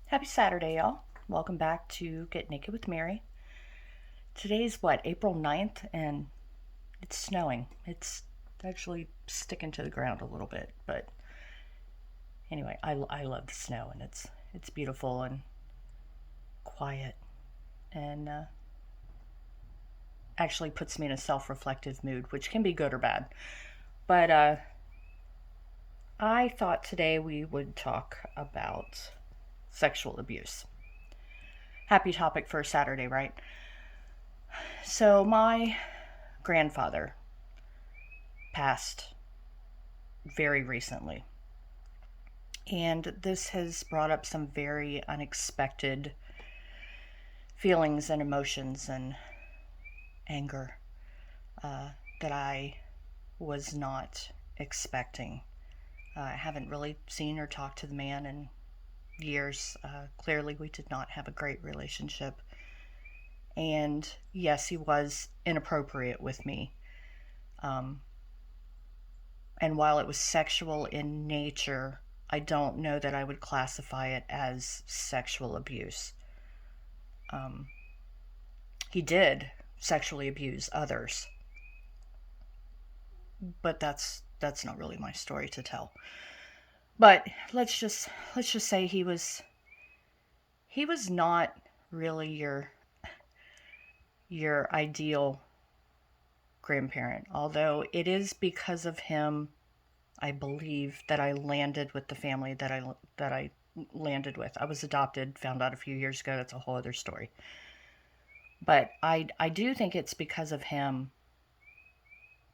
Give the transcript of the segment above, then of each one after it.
Happy Saturday, y'all. Welcome back to Get Naked with Mary. Today's what, April 9th, and it's snowing. It's actually sticking to the ground a little bit, but anyway, I love the snow, and it's beautiful and quiet, and actually puts me in a self-reflective mood, which can be good or bad. But I thought today we would talk about sexual abuse. Happy topic for a Saturday, right? So my grandfather passed very recently. And this has brought up some very unexpected feelings and emotions and anger that I was not expecting. I haven't really seen or talked to the man in years. Clearly, we did not have a great relationship. And yes, he was inappropriate with me. Um, and while it was sexual in nature, I don't know that I would classify it as sexual abuse. Um, he did sexually abuse others, but that's not really my story to tell. But let's just say he was not really your ideal grandparent. Although it is because of him, I believe, that I landed with the family that I landed with. I was adopted, found out a few years ago. That's a whole other story. But I do think it's because of him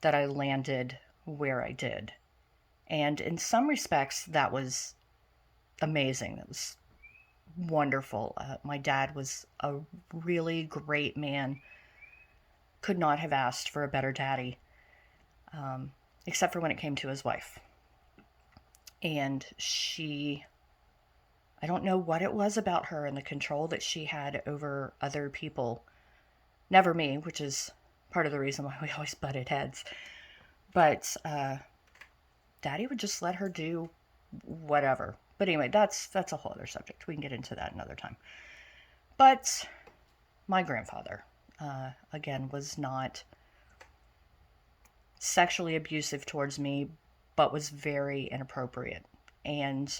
that I landed where I did. And in some respects, that was amazing. That was wonderful. My dad was a really great man. Could not have asked for a better daddy, except for when it came to his wife. And I don't know what it was about her and the control that she had over other people. Never me, which is part of the reason why we always butted heads. But Daddy would just let her do whatever. But anyway, that's a whole other subject. We can get into that another time. But my grandfather, again, was not sexually abusive towards me, but was very inappropriate. And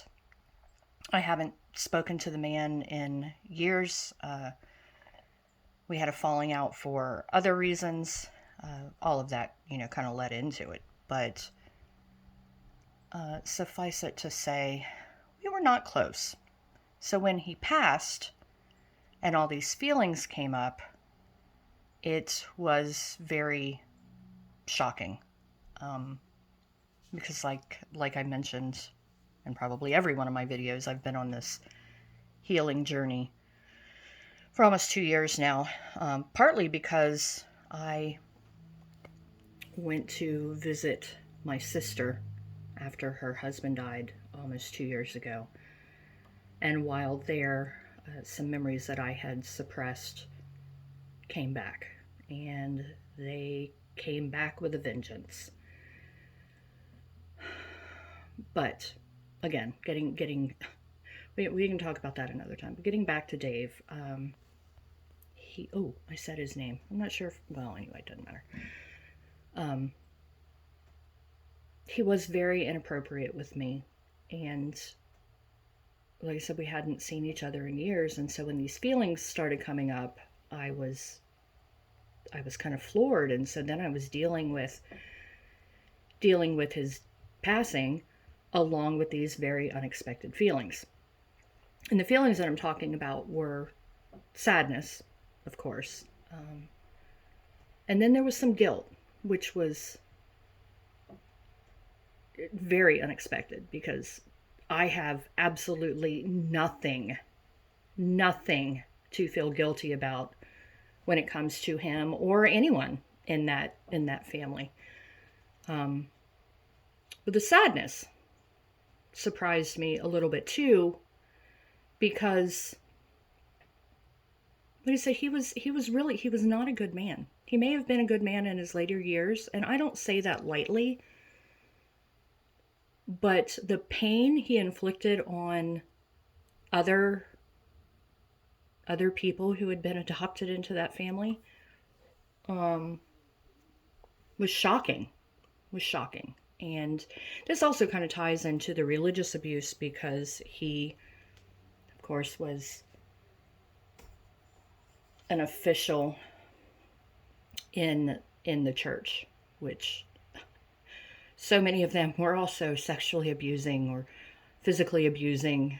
I haven't spoken to the man in years. We had a falling out for other reasons. All of that, kind of led into it. But suffice it to say, we were not close. So when he passed and all these feelings came up, it was very shocking. Because like I mentioned in probably every one of my videos, I've been on this healing journey for almost 2 years now. Partly because I went to visit my sister after her husband died almost 2 years ago. And while there, some memories that I had suppressed came back. And they came back with a vengeance. But again, getting we can talk about that another time. But getting back to Dave, I said his name. I'm not sure if, well, anyway, it doesn't matter. He was very inappropriate with me, and like I said, we hadn't seen each other in years, and so when these feelings started coming up, I was kind of floored, and so then I was dealing with his passing along with these very unexpected feelings. And the feelings that I'm talking about were sadness, of course. And then there was some guilt, which was very unexpected because I have absolutely nothing to feel guilty about when it comes to him or anyone in that family. But the sadness surprised me a little bit too, because like I said, he was not a good man. He may have been a good man in his later years, and I don't say that lightly, but the pain he inflicted on other other people who had been adopted into that family um, was shocking. Was shocking. And this also kind of ties into the religious abuse because he, of course, was an official in the church, which so many of them were also sexually abusing or physically abusing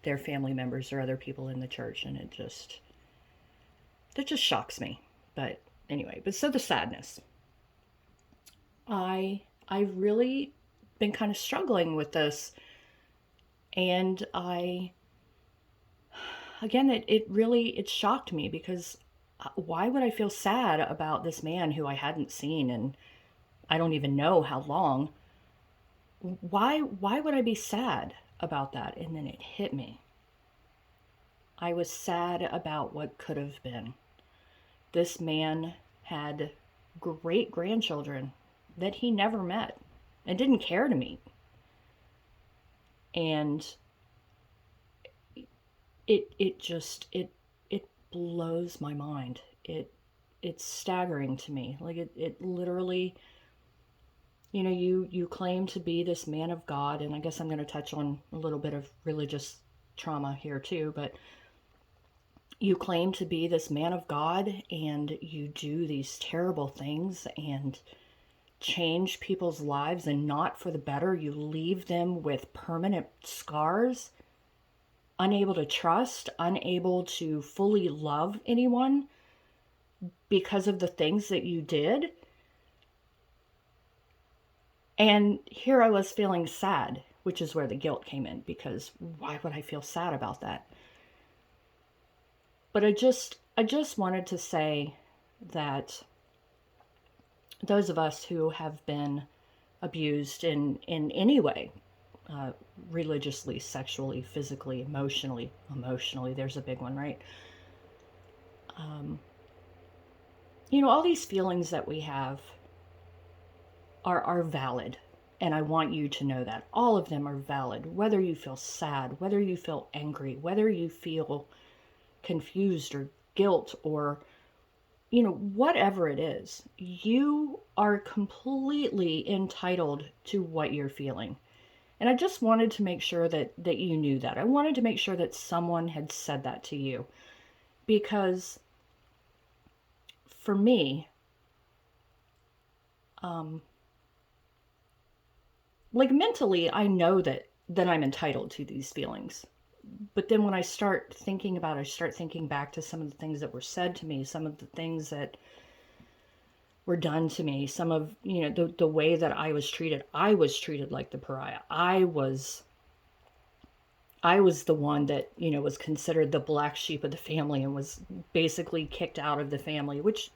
their family members or other people in the church, and that just shocks me. But anyway, but so the sadness. I've really been kind of struggling with this, and I again it shocked me because why would I feel sad about this man who I hadn't seen and I don't even know how long? Why would I be sad about that? And then it hit me. I was sad about what could have been. This man had great grandchildren that he never met and didn't care to meet. And it blows my mind. It's staggering to me. Like it literally, you claim to be this man of God, and I guess I'm going to touch on a little bit of religious trauma here too, but you claim to be this man of God and you do these terrible things and change people's lives, and not for the better. You leave them with permanent scars, unable to trust, unable to fully love anyone because of the things that you did. And here I was feeling sad, which is where the guilt came in, because why would I feel sad about that? But I just wanted to say that those of us who have been abused in any way, uh, religiously, sexually, physically, emotionally, there's a big one, right? Um, all these feelings that we have are valid. And I want you to know that. All of them are valid. Whether you feel sad, whether you feel angry, whether you feel confused or guilt or, whatever it is, you are completely entitled to what you're feeling. And I just wanted to make sure that you knew that. I wanted to make sure that someone had said that to you. Because for me, like mentally, I know that I'm entitled to these feelings. But then when I start thinking about it, I start thinking back to some of the things that were said to me, some of the things that were done to me, some of, the way that I was treated. I was treated like the pariah. I was the one that, was considered the black sheep of the family and was basically kicked out of the family, which,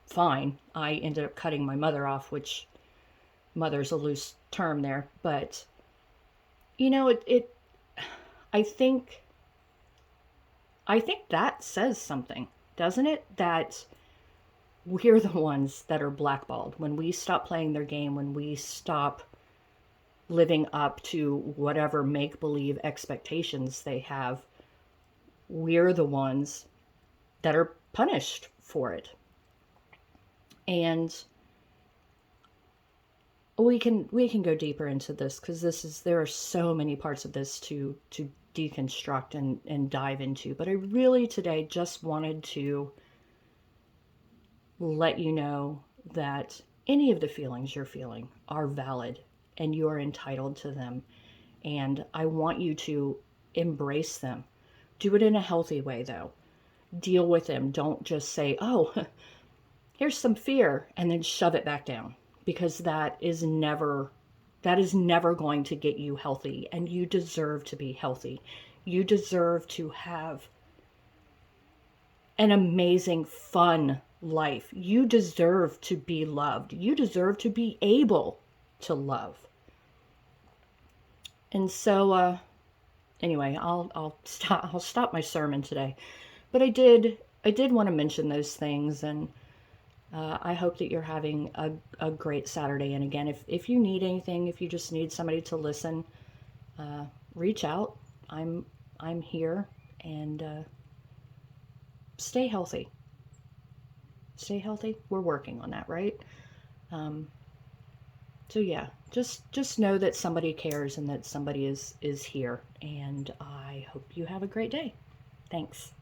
fine. I ended up cutting my mother off, which mother's a loose term there, but I think that says something, doesn't it? That we're the ones that are blackballed. When we stop playing their game, when we stop living up to whatever make-believe expectations they have, we're the ones that are punished for it. And we can go deeper into this, because there are so many parts of this to deconstruct and dive into. But I really today just wanted to let you know that any of the feelings you're feeling are valid and you're entitled to them. And I want you to embrace them. Do it in a healthy way, though. Deal with them. Don't just say, oh, here's some fear, and then shove it back down, because that is never going to get you healthy. And you deserve to be healthy. You deserve to have an amazing, fun life. You deserve to be loved. You deserve to be able to love. And so, anyway, I'll stop my sermon today. But I did want to mention those things, and I hope that you're having a great Saturday. And again, if you need anything, if you just need somebody to listen, reach out. I'm here, and stay healthy. Stay healthy. We're working on that, right? So yeah, just know that somebody cares and that somebody is here, and I hope you have a great day. Thanks.